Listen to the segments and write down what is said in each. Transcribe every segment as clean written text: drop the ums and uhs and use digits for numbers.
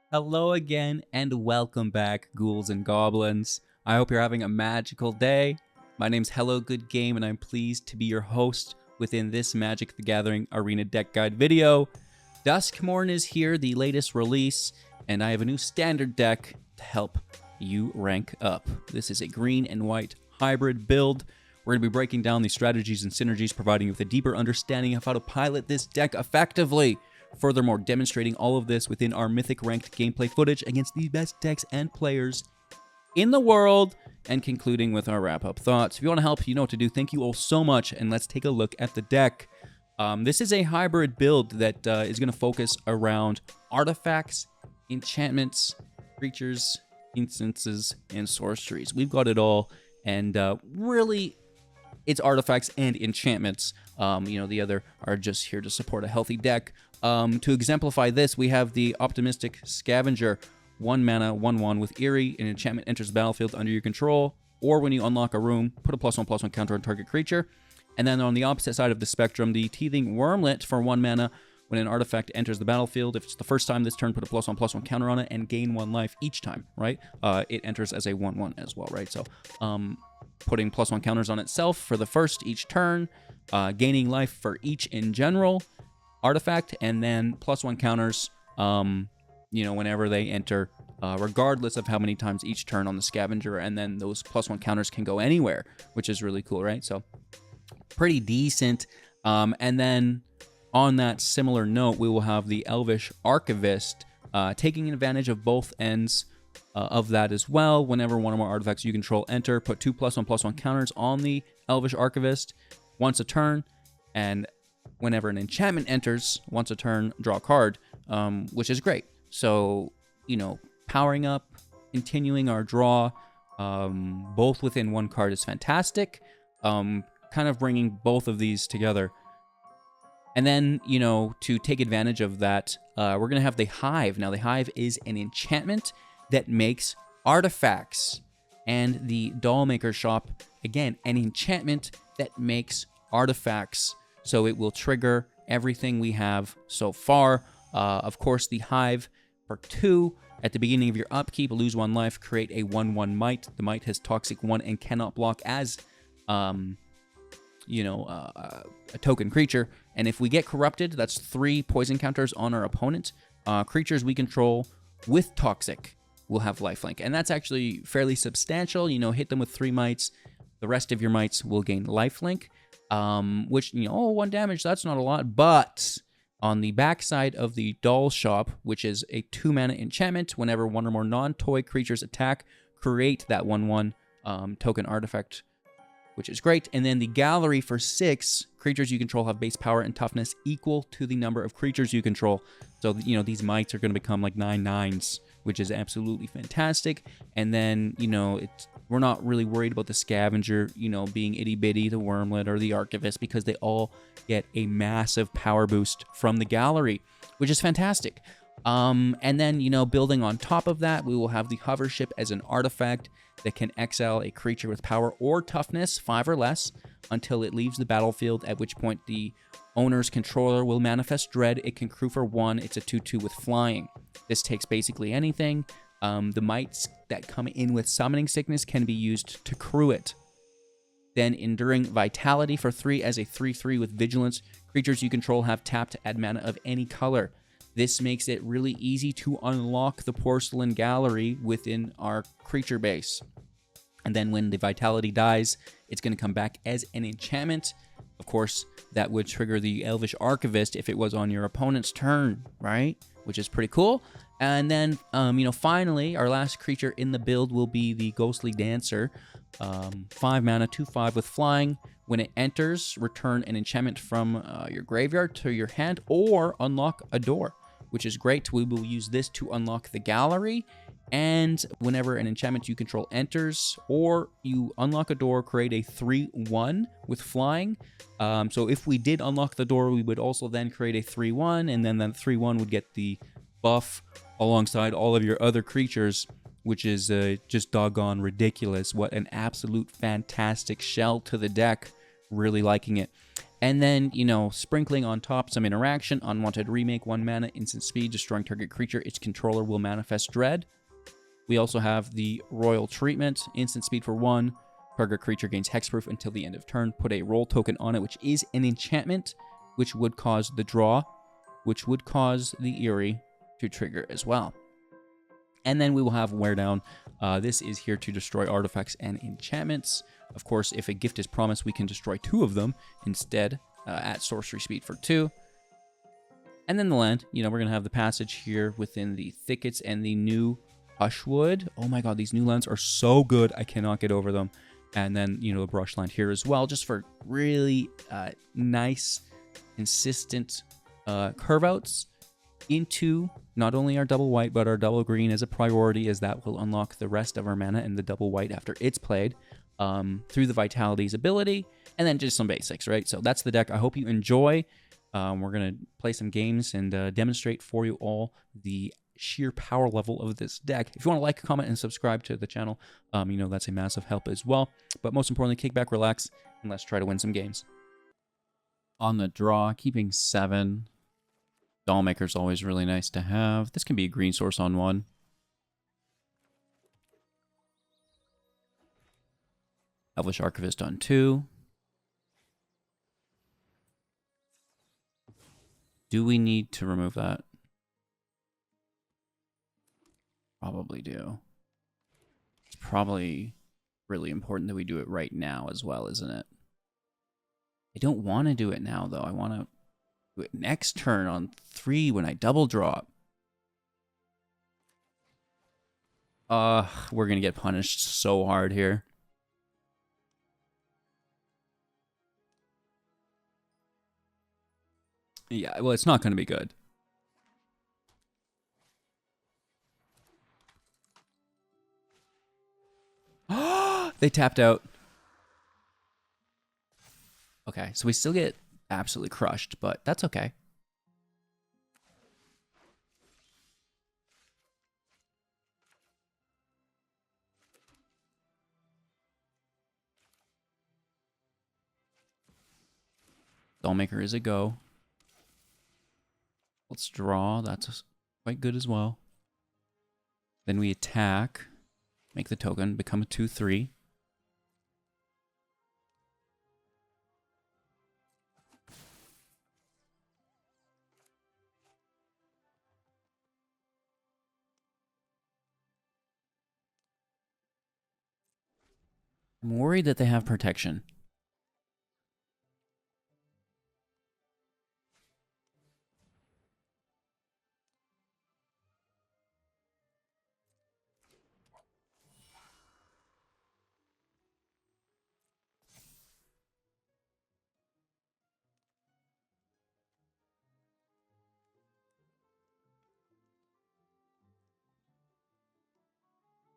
Hello again, and welcome back, ghouls and goblins. I hope you're having a magical day. My name's Hello Good Game, and I'm pleased to be your host within this Magic the Gathering Arena Deck Guide video. Duskmorn is here, the latest release, and I have a new standard deck to help you rank up. This is a green and white hybrid build. We're going to be breaking down the strategies and synergies, providing you with a deeper understanding of how to pilot this deck effectively. Furthermore, demonstrating all of this within our Mythic ranked gameplay footage against the best decks and players in the world, and concluding with our wrap-up thoughts. If you want to help, you know what to do. Thank you all so much, and let's take a look at the deck. This is a hybrid build that is going to focus around artifacts, enchantments, creatures, instances, and sorceries. We've got it all, and really, it's artifacts and enchantments. The other are just here to support a healthy deck. To exemplify this, we have the Optimistic Scavenger, 1 mana, 1/1 with Eerie. An enchantment enters the battlefield under your control, or when you unlock a room, put a +1/+1 counter on target creature. And then on the opposite side of the spectrum, the Teething Wormlet for 1 mana. When an artifact enters the battlefield, if it's the first time this turn, put a +1/+1 counter on it and gain 1 life each time, right? It enters as a 1/1 as well, right? So, putting +1 counters on itself for the first each turn, gaining life for each in general artifact, and then +1 counters, whenever they enter, regardless of how many times each turn on the Scavenger, and then those +1 counters can go anywhere, which is really cool, right? So, pretty decent. And then, on that similar note, we will have the Elvish Archivist, taking advantage of both ends of that as well. Whenever one or more artifacts you control enter, put 2 +1/+1 counters on the Elvish Archivist once a turn, and whenever an enchantment enters once a turn, draw a card, which is great. So, powering up, continuing our draw, both within one card is fantastic. Kind of bringing both of these together. And then, to take advantage of that, we're going to have the Hive. Now, the Hive is an enchantment that makes artifacts. And the Dollmaker shop, again, an enchantment that makes artifacts. So it will trigger everything we have so far. Of course, the Hive for 2. At the beginning of your upkeep, lose 1 life, create a 1/1 Might. The Might has Toxic 1 and cannot block as a token creature. And if we get corrupted, that's 3 poison counters on our opponent. Creatures we control with Toxic will have lifelink. And that's actually fairly substantial. Hit them with 3 mites. The rest of your mites will gain lifelink. Which, 1 damage, that's not a lot. But on the backside of the Doll Shop, which is a 2 mana enchantment, whenever 1 or more non-toy creatures attack, create that 1/1 token artifact, which is great. And then the Gallery for 6, creatures you control have base power and toughness equal to the number of creatures you control. So, these mites are going to become like 9/9s, which is absolutely fantastic. And then, we're not really worried about the Scavenger, being itty-bitty, the Wormlet, or the Archivist, because they all get a massive power boost from the Gallery, which is fantastic. And then, building on top of that, we will have the Hover Ship as an artifact that can exile a creature with power or toughness 5 or less until it leaves the battlefield, at which point the owner's controller will manifest Dread. It can crew for 1. It's a 2/2 with flying. This takes basically anything. The mites that come in with Summoning Sickness can be used to crew it. Then Enduring Vitality for 3 as a 3/3 with Vigilance. Creatures you control have tapped to add mana of any color. This makes it really easy to unlock the Porcelain Gallery within our creature base. And then when the Vitality dies, it's going to come back as an enchantment. Of course, that would trigger the Elvish Archivist if it was on your opponent's turn, right? Which is pretty cool. And then, finally, our last creature in the build will be the Ghostly Dancer. 5 mana, 2/5 with flying. When it enters, return an enchantment from your graveyard to your hand or unlock a door, which is great. We will use this to unlock the Gallery. And whenever an enchantment you control enters or you unlock a door, create a 3/1 with flying. So if we did unlock the door, we would also then create a 3/1, and then that 3/1 would get the buff alongside all of your other creatures, which is just doggone ridiculous. What an absolute fantastic shell to the deck. Really liking it. And then, you know, sprinkling on top some interaction, unwanted remake, 1 mana, instant speed, destroying target creature, its controller will manifest dread. We also have the Royal Treatment, instant speed for 1, target creature gains hexproof until the end of turn, put a roll token on it, which is an enchantment, which would cause the draw, which would cause the Eerie to trigger as well. And then we will have Wear Down. This is here to destroy artifacts and enchantments. Of course, if a gift is promised, we can destroy 2 of them instead at sorcery speed for 2. And then the land, you know, we're going to have the passage here within the thickets and the new Hushwood. Oh my god, these new lands are so good. I cannot get over them. And then, you know, the brush land here as well, just for really nice, consistent curve outs into not only our double white, but our double green as a priority, as that will unlock the rest of our mana in the double white after it's played through the Vitality's ability, and then just some basics, right? So that's the deck. I hope you enjoy. We're going to play some games and demonstrate for you all the sheer power level of this deck. If you want to like, comment, and subscribe to the channel, you know, that's a massive help as well. But most importantly, kick back, relax, and let's try to win some games. On the draw, keeping 7. Dollmaker's always really nice to have. This can be a green source on 1. Elvish Archivist on 2. Do we need to remove that? Probably do. It's probably really important that we do it right now as well, isn't it? I don't want to do it now, though. I want to do it next turn on 3 when I double drop. We're going to get punished so hard here. Yeah, well, it's not going to be good. They tapped out. Okay, so we still get absolutely crushed, but that's okay. Dollmaker is a go. Let's draw. That's quite good as well. Then we attack. Make the token. Become a 2/3. I'm worried that they have protection.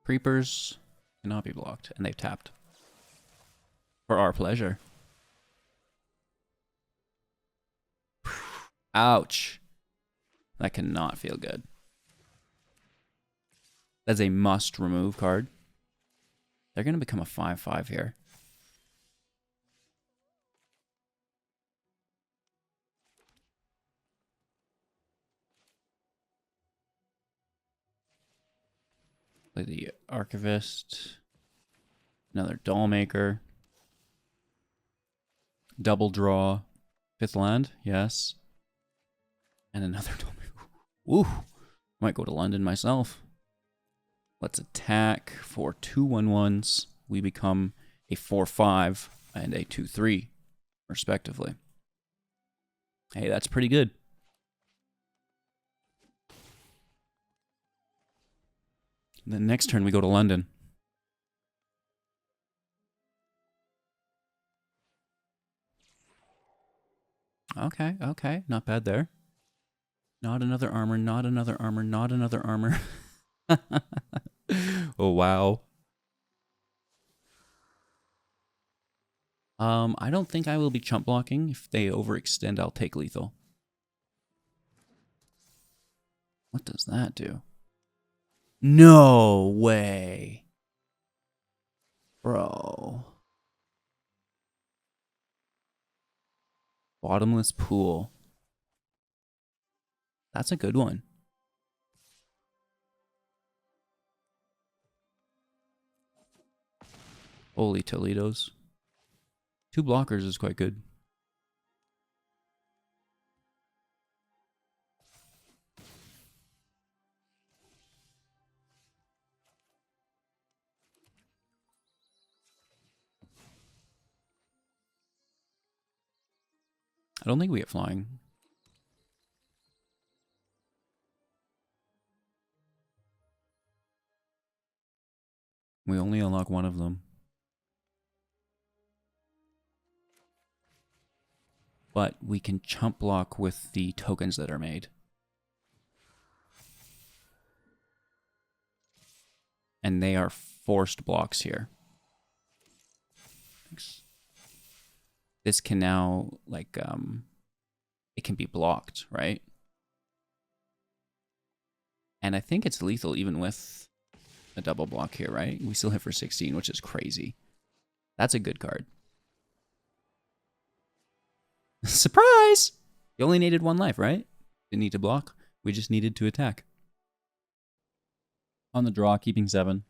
Creepers cannot be blocked, and they've tapped. For our pleasure. Ouch. That cannot feel good. That's a must remove card. They're going to become a 5/5 here. Play the Archivist. Another Dollmaker. Double draw. 5th land, yes. And another Dollmaker. Ooh. Might go to London myself. Let's attack for 2 1/1s. We become a 4/5 and a 2/3, respectively. Hey, that's pretty good. The next turn we go to London. Okay, okay. Not bad there. Not another armor, not another armor, not another armor. Oh, wow. I don't think I will be chump blocking. If they overextend, I'll take lethal. What does that do? No way. Bro. Bottomless pool. That's a good one. Holy Toledos. 2 blockers is quite good. I don't think we get flying. We only unlock one of them. But we can chump block with the tokens that are made. And they are forced blocks here. Thanks. This can now, like, it can be blocked, right? And I think it's lethal even with a double block here, right? We still hit for 16, which is crazy. That's a good card. Surprise! You only needed 1 life, right? Didn't need to block. We just needed to attack. On the draw, keeping 7.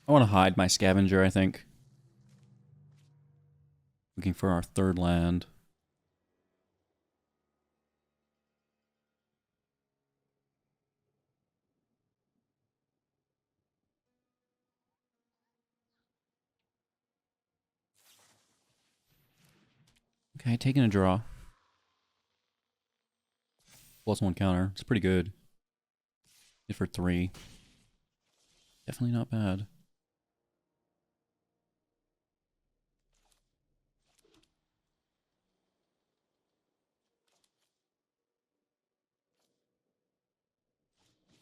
I want to hide my scavenger, I think. Looking for our 3rd land. Okay, taking a draw. +1 counter. It's pretty good. Hit for 3. Definitely not bad.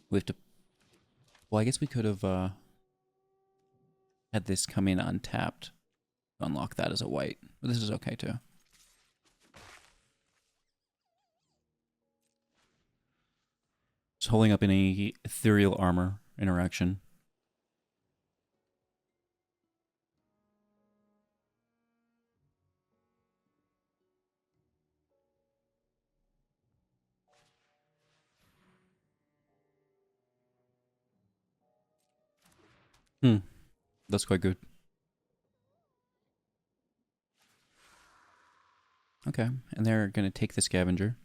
We have to... Well, I guess we could have had this come in untapped. Unlock that as a white. But this is okay too. Just holding up any ethereal armor interaction. That's quite good. Okay, and they're going to take the scavenger.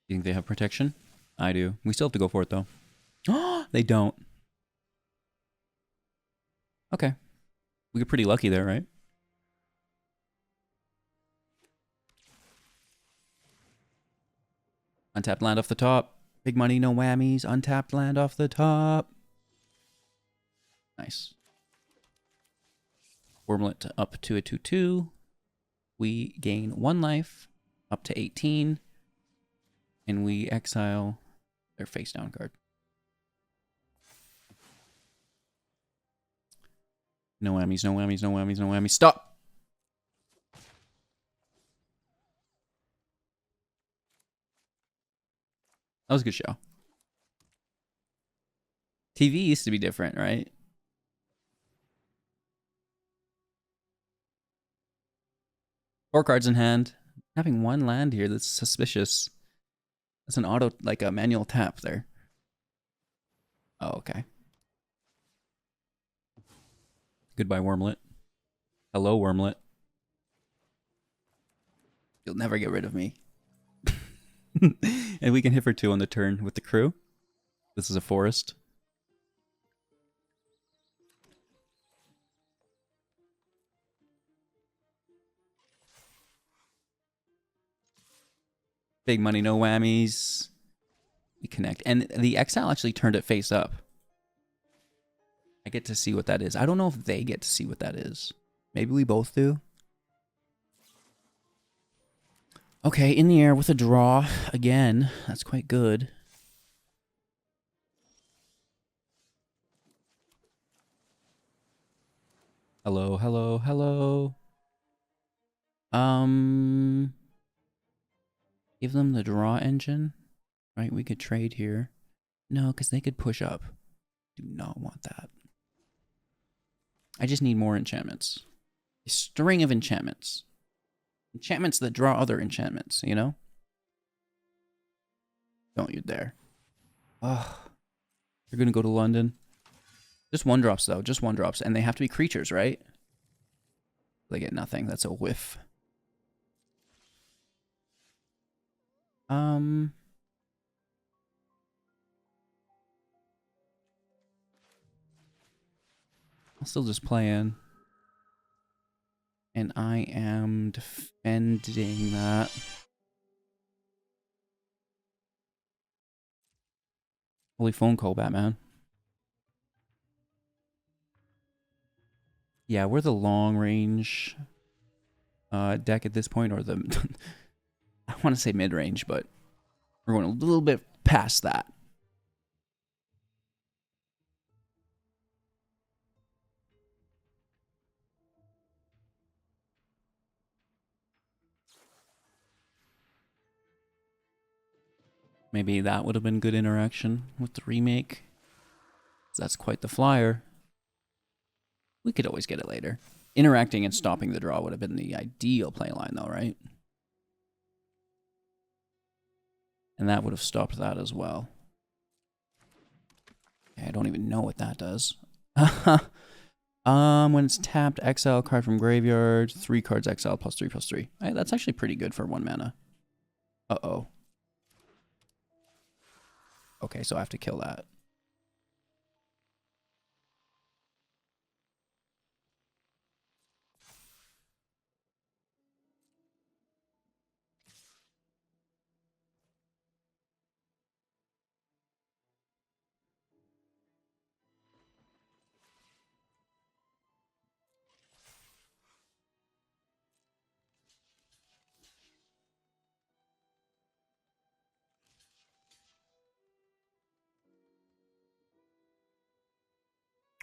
You think they have protection? I do. We still have to go for it, though. Oh, they don't. Okay. We get pretty lucky there, right? Untapped land off the top. Big money, no whammies. Untapped land off the top. Nice. Wormlet up to a 2/2. We gain 1 life up to 18. And we exile their face down card. No whammies, no whammies, no whammies, no whammies. Stop! That was a good show. TV used to be different, right? 4 cards in hand. Having 1 land here, that's suspicious. That's an auto, like a manual tap there. Oh, okay. Goodbye, Wormlet. Hello, Wormlet. You'll never get rid of me. And we can hit for 2 on the turn with the crew. This is a forest. Big money, no whammies. We connect. And the exile actually turned it face up. I get to see what that is. I don't know if they get to see what that is. Maybe we both do. Okay, in the air with a draw. Again, that's quite good. Hello, hello, hello. Give them the draw engine. Right, we could trade here. No, because they could push up. Do not want that. I just need more enchantments. A string of enchantments. Enchantments that draw other enchantments, you know? Don't you dare. Ugh. You're gonna go to London. Just one drops, though. Just one drops. And they have to be creatures, right? They get nothing. That's a whiff. I'll still just play in. And I am defending that. Holy phone call, Batman. Yeah, we're the long range deck at this point, or the I want to say mid range, but we're going a little bit past that. Maybe that would have been good interaction with the remake. That's quite the flyer. We could always get it later. Interacting and stopping the draw would have been the ideal playline, though, right? And that would have stopped that as well. Okay, I don't even know what that does. When it's tapped, exile a card from graveyard. 3 cards exile +3/+3. Hey, that's actually pretty good for 1 mana. Uh-oh. Okay, so I have to kill that.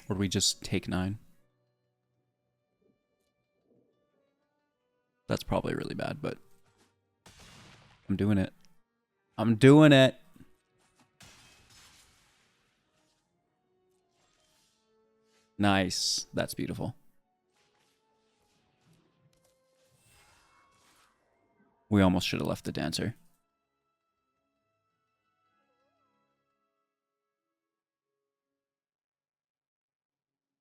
Or do we just take 9? That's probably really bad, but I'm doing it. I'm doing it. Nice. That's beautiful. We almost should have left the dancer.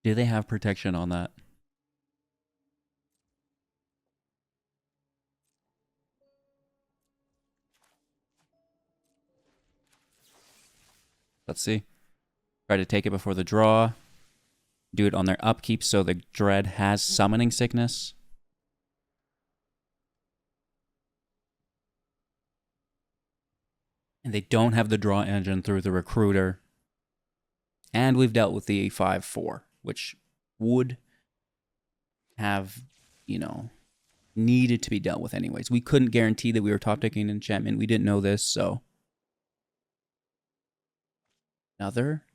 Do they have protection on that? Let's see. Try to take it before the draw. Do it on their upkeep so the Dread has summoning sickness. And they don't have the draw engine through the recruiter. And we've dealt with the 5/4, which would have, you know, needed to be dealt with anyways. We couldn't guarantee that we were top decking enchantment. We didn't know this, so. Another?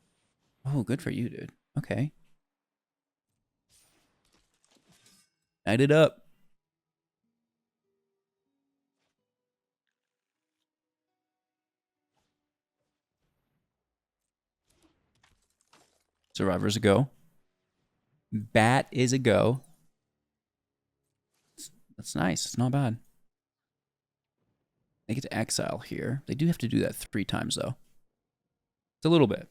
Oh, good for you, dude. Okay. Light it up. Survivor's a go. Bat is a go. That's nice. It's not bad. They get to exile here. They do have to do that 3 times, though. It's a little bit.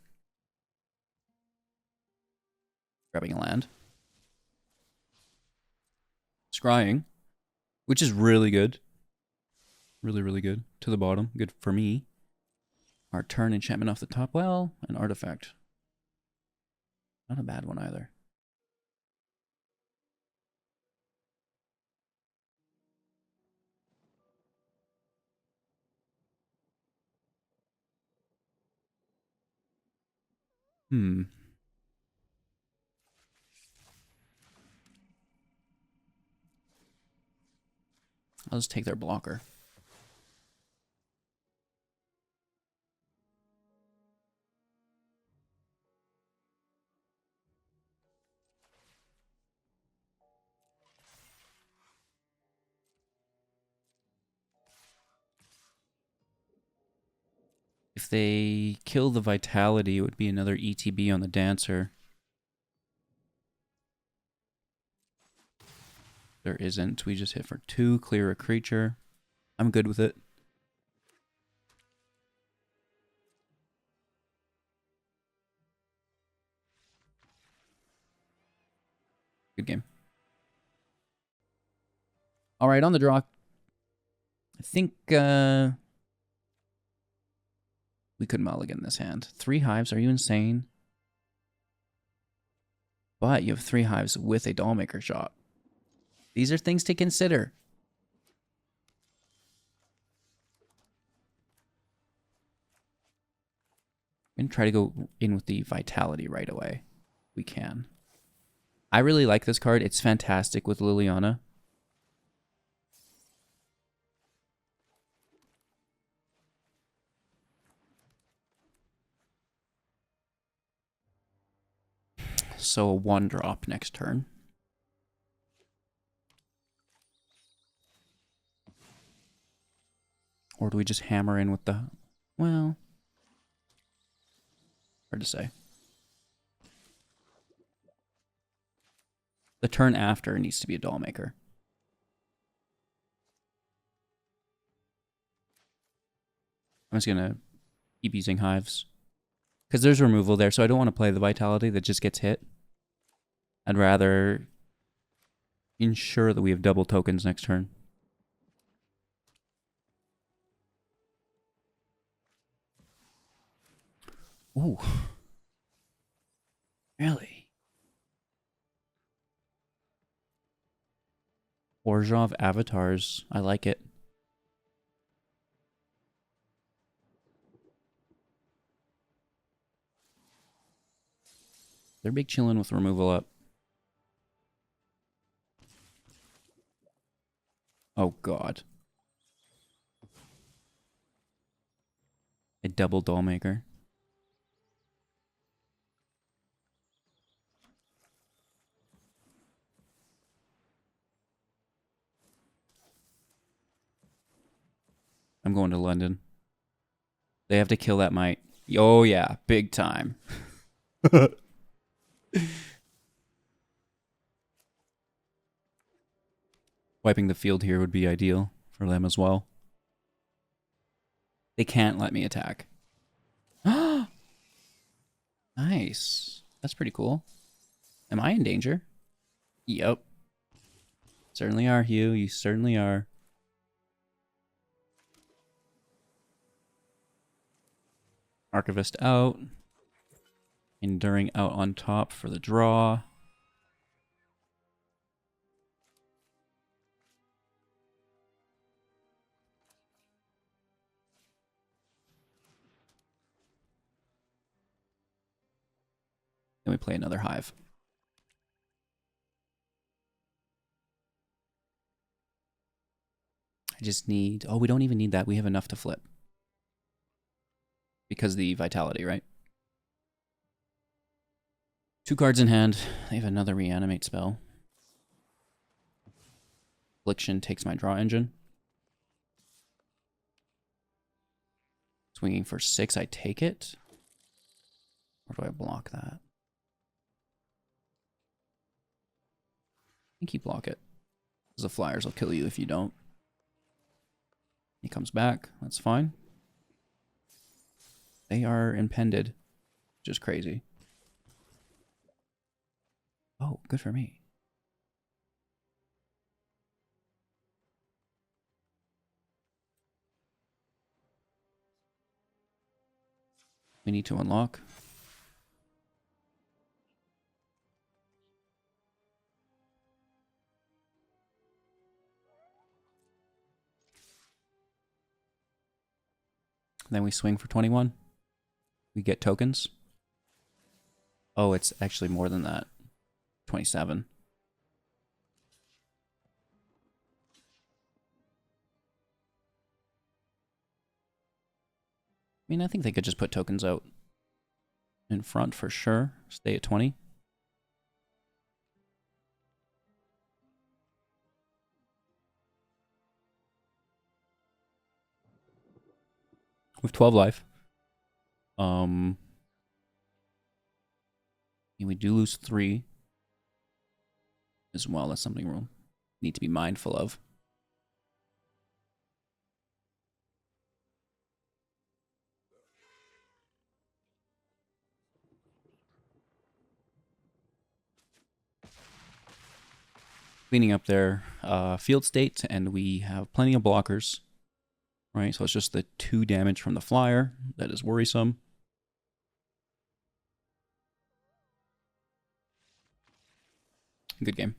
Grabbing a land. Scrying, which is really good. Really, really good. To the bottom. Good for me. Our turn enchantment off the top. Well, an artifact. Not a bad one either. I'll just take their blocker. If they kill the Vitality, it would be another ETB on the Dancer. There isn't. We just hit for 2, clear a creature. I'm good with it. Good game. All right, on the draw. I think we could mulligan this hand. 3 hives, are you insane? But you have 3 hives with a Dollmaker shot. These are things to consider. I'm going to try to go in with the Vitality right away. We can. I really like this card. It's fantastic with Liliana. So a 1-drop next turn. Or do we just hammer in with the... Well... Hard to say. The turn after needs to be a Dollmaker. I'm just going to keep using hives. Because there's removal there, so I don't want to play the Vitality that just gets hit. I'd rather ensure that we have double tokens next turn. Ooh. Really? Orzhov avatars. I like it. They're big chillin' with removal up. Oh, God. A double Dollmaker. I'm going to London. They have to kill that Might. Oh, yeah. Big time. Wiping the field here would be ideal for them as well. They can't let me attack. Nice. That's pretty cool. Am I in danger? Yep. Certainly are, Hugh. You certainly are. Archivist out. Enduring out on top for the draw. Then we play another hive. I just need... Oh, we don't even need that. We have enough to flip. Because the Vitality, right? 2 cards in hand. They have another reanimate spell. Affliction takes my draw engine. Swinging for 6, I take it. Or do I block that? I think you block it. Because the flyers will kill you if you don't. He comes back. That's fine. They are impended. Just crazy. Oh, good for me. We need to unlock. Then we swing for 21. We get tokens. Oh, it's actually more than that. 27. I mean, I think they could just put tokens out in front for sure. Stay at 20. With 12 life. We do lose 3 as well. That's something we'll need to be mindful of. Cleaning up their field state, and we have plenty of blockers. Right, so it's just the 2 damage from the flyer that is worrisome. Good game.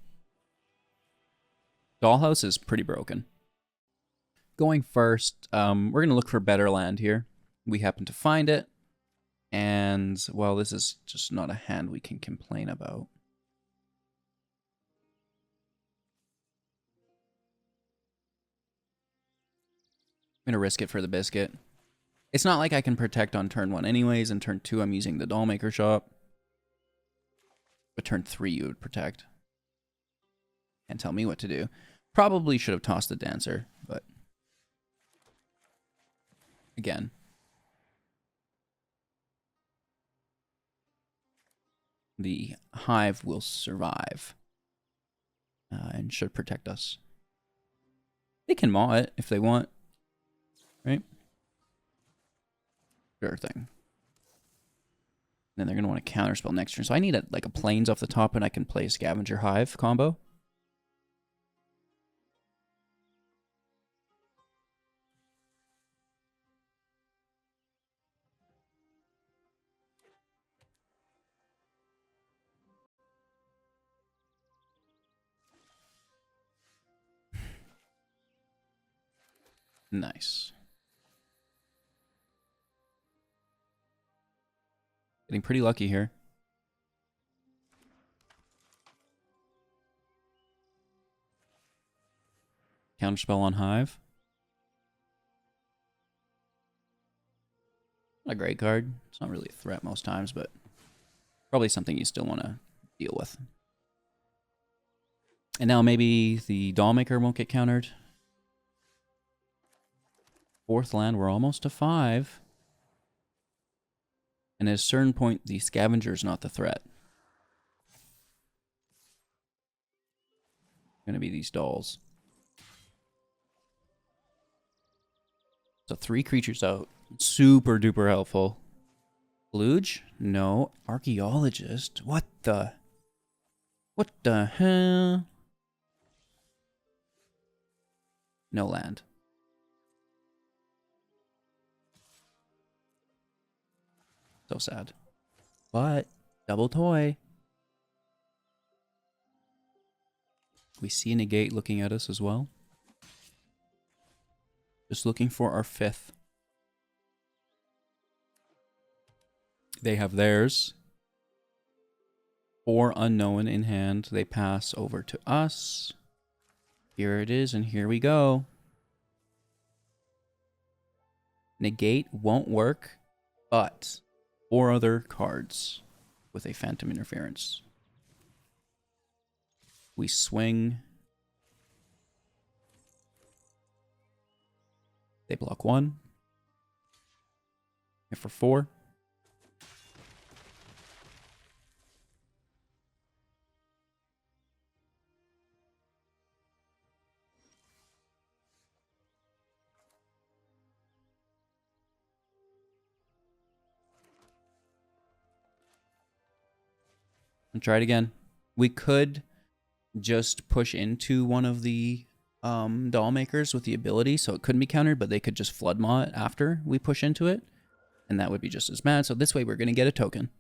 Dollhouse is pretty broken. Going first, we're going to look for better land here. We happen to find it. And, well, this is just not a hand we can complain about. I'm going to risk it for the biscuit. It's not like I can protect on turn 1 anyways, and turn 2 I'm using the Dollmaker shop. But turn 3 you would protect. Can't tell me what to do. Probably should have tossed the Dancer, but... Again. The Hive will survive. And should protect us. They can maw it if they want. Right? Sure thing. And then they're going to want to counterspell next turn. So I need like a Plains off the top, and I can play a Scavenger Hive combo. Nice. Getting pretty lucky here. Counterspell on Hive. Not a great card. It's not really a threat most times, but probably something you still want to deal with. And now maybe the Dollmaker won't get countered. 4th land, we're almost to 5. And at a certain point, the Scavenger's not the threat. Going to be these dolls. So 3 creatures out. Super duper helpful. Luge? No. Archaeologist? What the? What the hell? No land. So sad. But, double toy. We see a negate looking at us as well. Just looking for our 5th. They have theirs. 4 unknown in hand. They pass over to us. Here it is, and here we go. Negate won't work, but 4 other cards with a Phantom Interference. We swing. They block 1. Here for 4. And try it again. We could just push into one of the Dollmakers with the ability, so it couldn't be countered, but they could just flood maw it after we push into it, and that would be just as bad. So this way we're going to get a token.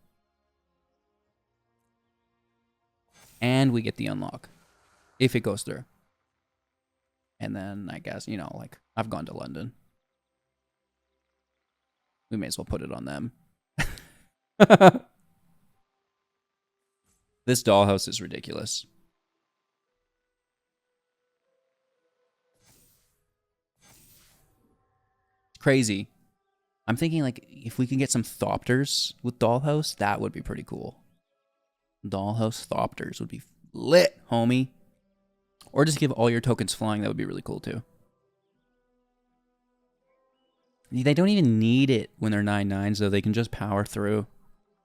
And we get the unlock, if it goes through. And then, I guess, you know, like, I've gone to London. We may as well put it on them. This dollhouse is ridiculous. Crazy. I'm thinking, like, if we can get some Thopters with Dollhouse, that would be pretty cool. Dollhouse Thopters would be lit, homie. Or just give all your tokens flying. That would be really cool, too. They don't even need it when they're 9/9s, though. They can just power through,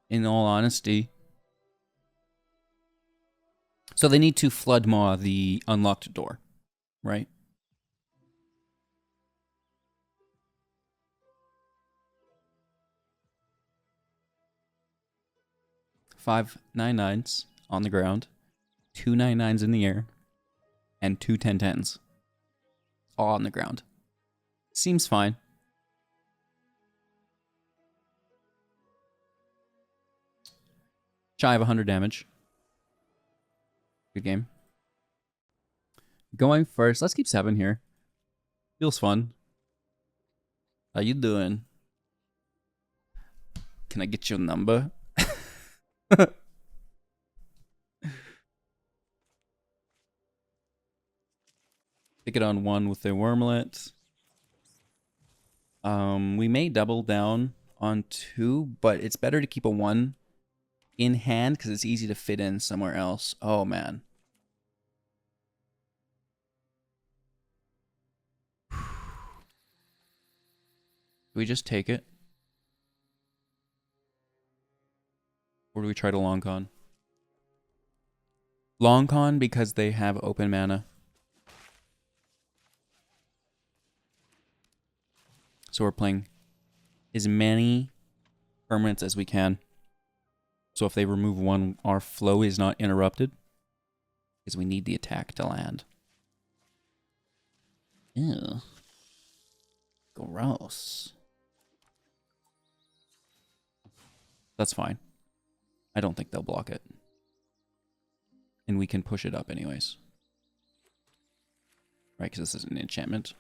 in all honesty. So they need to Flood Maw the unlocked door, right? Five 9/9s on the ground, two 9/9s in the air, and two 10/10s. All on the ground. Seems fine. Shy of 100 damage. Good game. Going first. Let's keep 7 here. Feels fun. How you doing? Can I get your number? Pick it on 1 with the wormlet. We may double down on 2, but it's better to keep a 1 in hand because it's easy to fit in somewhere else. Oh, man. Do we just take it? Or do we try to long con? Long con because they have open mana. So we're playing as many permanents as we can. So if they remove 1, our flow is not interrupted. Because we need the attack to land. Ew. Gross. That's fine. I don't think they'll block it. And we can push it up anyways. Right, because this is an enchantment.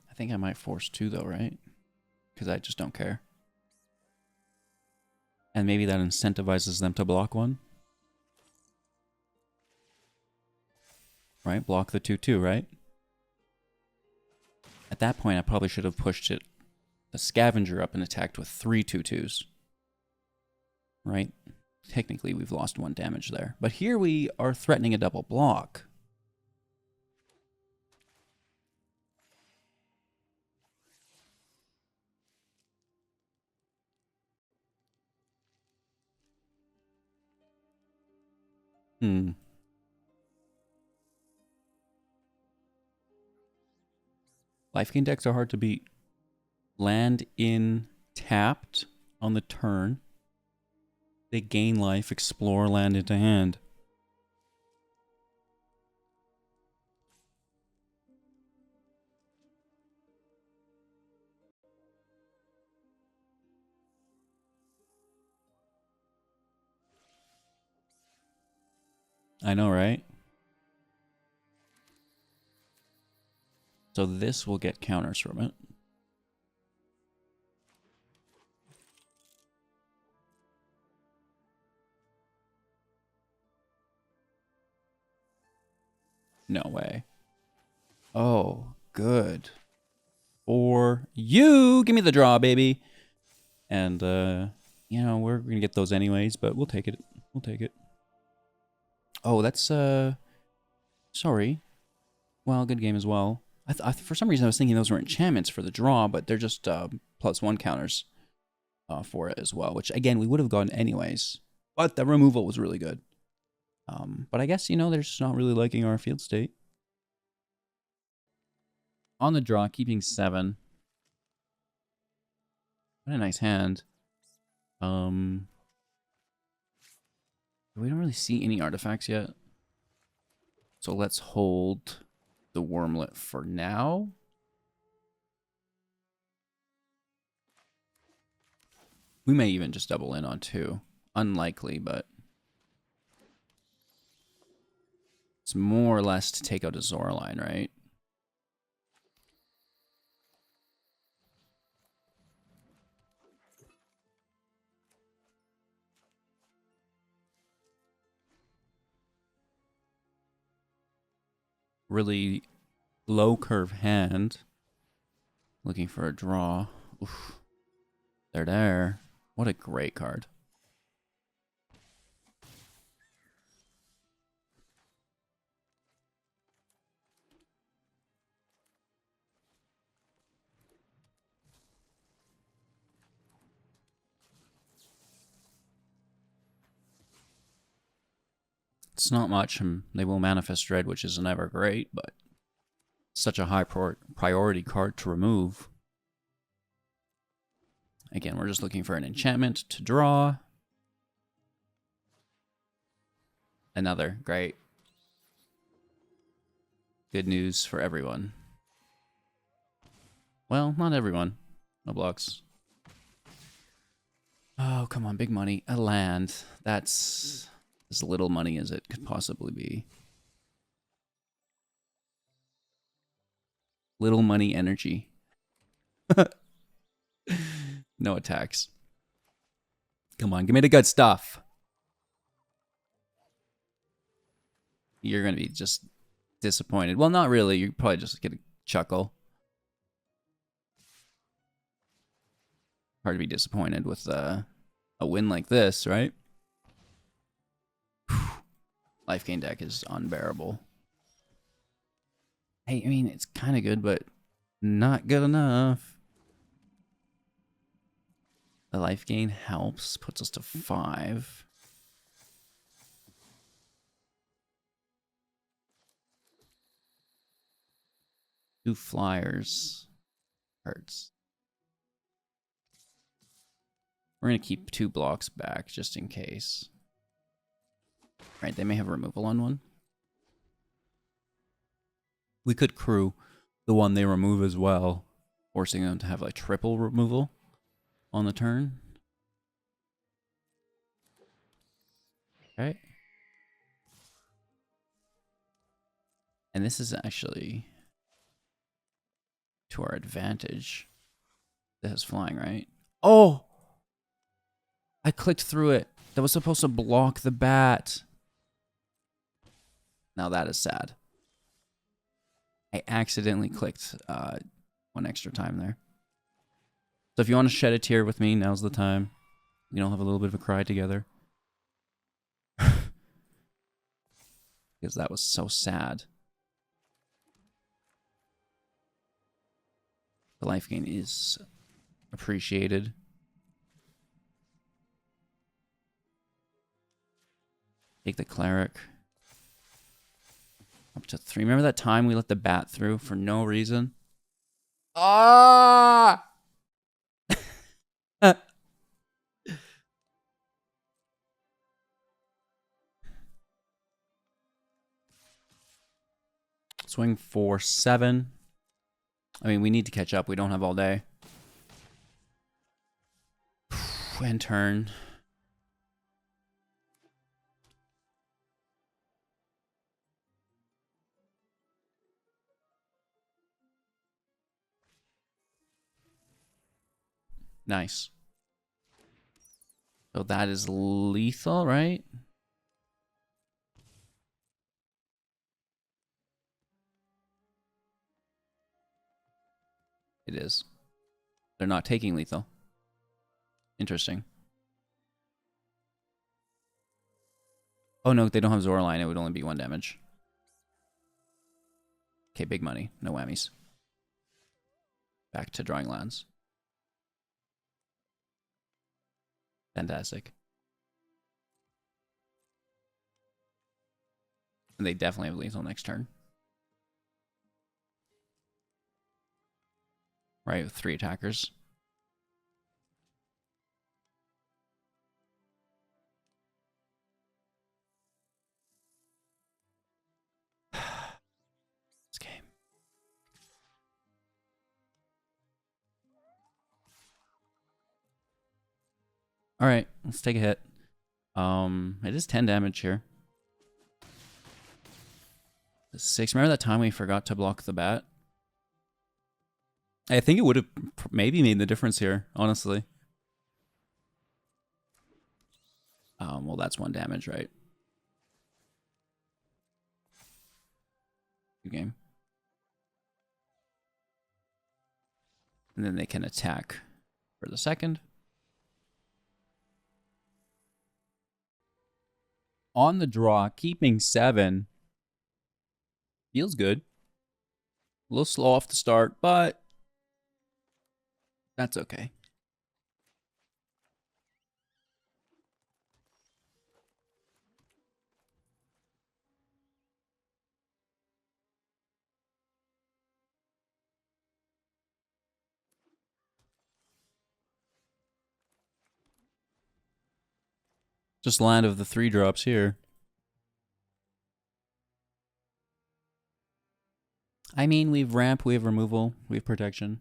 I think I might force 2 though, right? Because I just don't care. And maybe that incentivizes them to block 1. Right? Block the 2/2, right? At that point, I probably should have pushed it, the scavenger up and attacked with 3 2/2s. Right? Technically, we've lost 1 damage there. But here we are threatening a double block. Life gain decks are hard to beat. Land in tapped on the turn. They gain life, explore, land into hand. I know, right? So this will get counters from it. No way. Oh, good. For you! Give me the draw, baby! And, you know, we're gonna get those anyways, but we'll take it. We'll take it. Oh, that's, sorry. Well, good game as well. For some reason, I was thinking those were enchantments for the draw, but they're just +1 counters for it as well, which, again, we would have gotten anyways. But the removal was really good. But I guess, you know, they're just not really liking our field state. On the draw, keeping 7. What a nice hand. We don't really see any artifacts yet. So let's hold the wormlet for now. We may even just double in on 2. Unlikely, but it's more or less to take out a Zoraline, right? Really low curve hand. Looking for a draw. Oof. They're there. What a great card. It's not much, and they will manifest red, which is never great, but such a high priority card to remove. Again, we're just looking for an enchantment to draw. Another, great. Good news for everyone. Well, not everyone. No blocks. Oh, come on, big money. A land. That's as little money as it could possibly be. Little money energy. No attacks. Come on, give me the good stuff. You're going to be just disappointed. Well, not really. You're probably just going to chuckle. Hard to be disappointed with a win like this, right? Life gain deck is unbearable. Hey, I mean, it's kind of good, but not good enough. The life gain helps, puts us to 5. Two flyers hurts. We're going to keep 2 blocks back just in case. Right, they may have removal on one. We could crew the one they remove as well, forcing them to have like triple removal on the turn. Okay. And this is actually to our advantage. That has flying, right? Oh! I clicked through it. That was supposed to block the bat. Now that is sad. I accidentally clicked 1 extra time there. So if you want to shed a tear with me, now's the time. We all have a little bit of a cry together. Because that was so sad. The life gain is appreciated. Take the cleric. Up to 3. Remember that time we let the bat through for no reason? Ah! Swing for 7. I mean, we need to catch up. We don't have all day. And turn. Nice. So that is lethal, right? It is. They're not taking lethal. Interesting. Oh no, they don't have Zoraline. It would only be 1 damage. Okay, big money. No whammies. Back to drawing lands. Fantastic. And they definitely have lethal next turn. Right, with 3 attackers. This game. Alright, let's take a hit. It is 10 damage here. 6. Remember that time we forgot to block the bat? I think it would have maybe made the difference here, honestly. Well, that's 1 damage, right? Good game. And then they can attack for the second. On the draw, keeping 7. Feels good. A little slow off the start, but that's okay. Just land of the 3-drops here. I mean, we have ramp, we have removal, we have protection.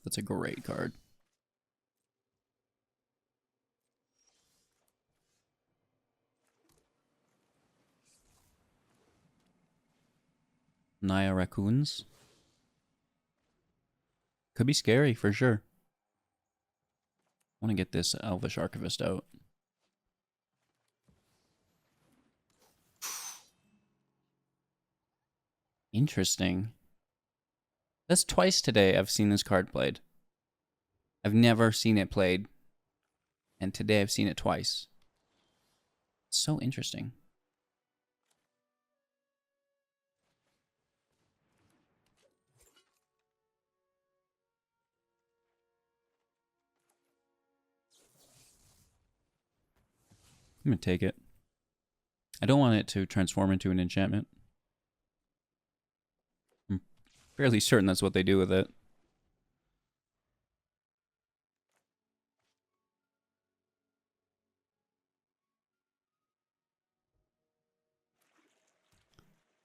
That's a great card. Naya Raccoons. Could be scary, for sure. I want to get this Elvish Archivist out. Interesting. That's twice today I've seen this card played. I've never seen it played. And today I've seen it twice. It's so interesting. I'm going to take it. I don't want it to transform into an enchantment. I'm fairly certain that's what they do with it.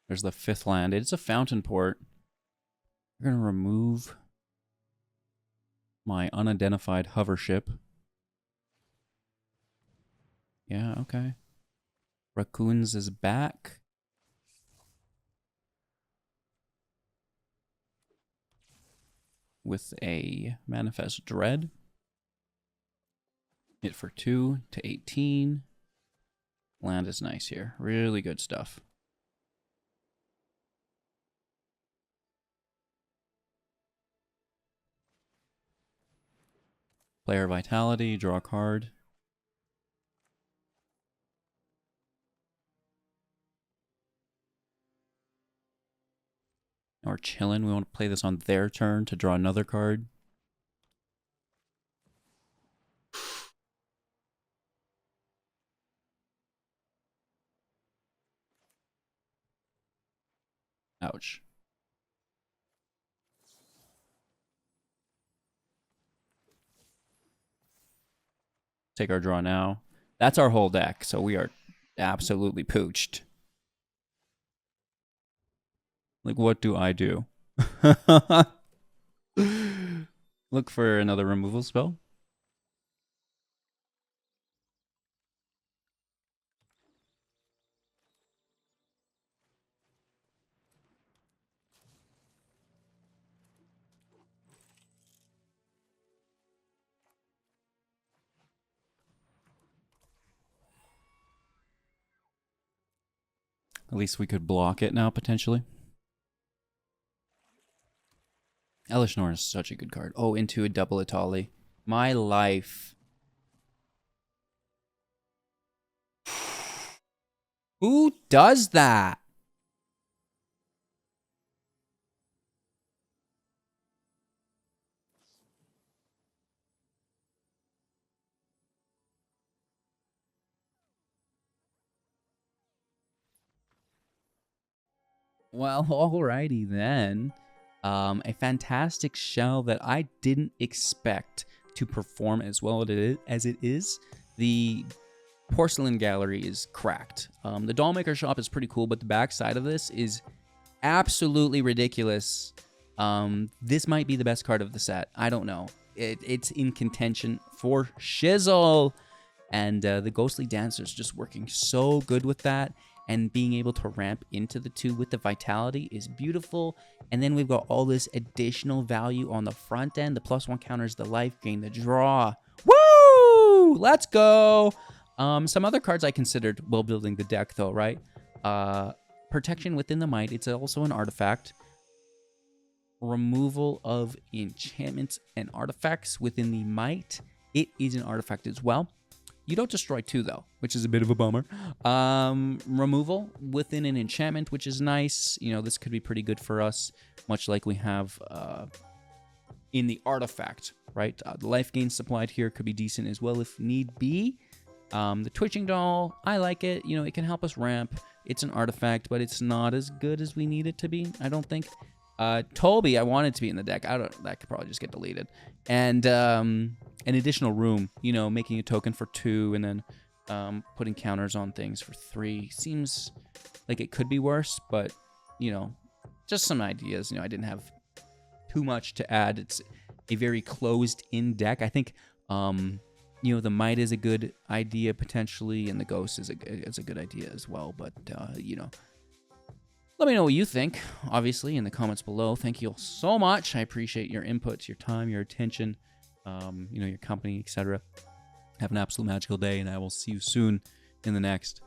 There's the 5th land. It's a fountain port. We're going to remove my unidentified hover ship. Yeah, okay. Raccoons is back. With a Manifest Dread. Hit for 2 to 18. Land is nice here. Really good stuff. Player Vitality, draw a card. Now we're chilling. We want to play this on their turn to draw another card. Ouch. Take our draw now. That's our whole deck, so we are absolutely pooched. Like, what do I do? Look for another removal spell. At least we could block it now, potentially. Elishnor is such a good card. Oh, into a double Atali. My life. Who does that? Well, alrighty then. A fantastic shell that I didn't expect to perform as well as it is. The Porcelain Gallery is cracked. The Dollmaker shop is pretty cool, but the backside of this is absolutely ridiculous. This might be the best card of the set. I don't know. It's in contention for shizzle. And the Ghostly Dancer is just working so good with that. And being able to ramp into the 2 with the Vitality is beautiful. And then we've got all this additional value on the front end. The +1 counters the life gain, the draw. Woo! Let's go! Some other cards I considered while building the deck, though, right? Protection within the Might. It's also an artifact. Removal of enchantments and artifacts within the Might. It is an artifact as well. You don't destroy 2, though, which is a bit of a bummer. Removal within an enchantment, which is nice. You know, this could be pretty good for us, much like we have in the artifact, right? The life gain supplied here could be decent as well if need be. The Twitching Doll, I like it. You know, it can help us ramp. It's an artifact, but it's not as good as we need it to be, I don't think. Toby, I wanted to be in the deck. That could probably just get deleted. And an additional room, you know, making a token for 2 and then putting counters on things for 3 seems like it could be worse, but you know, just some ideas. You know, I didn't have too much to add. It's a very closed-in deck. I think you know, the Might is a good idea potentially, and the Ghost is a good idea as well. But you know, let me know what you think, obviously, in the comments below. Thank you all so much. I appreciate your inputs, your time, your attention, you know, your company, etc. Have an absolute magical day, and I will see you soon in the next.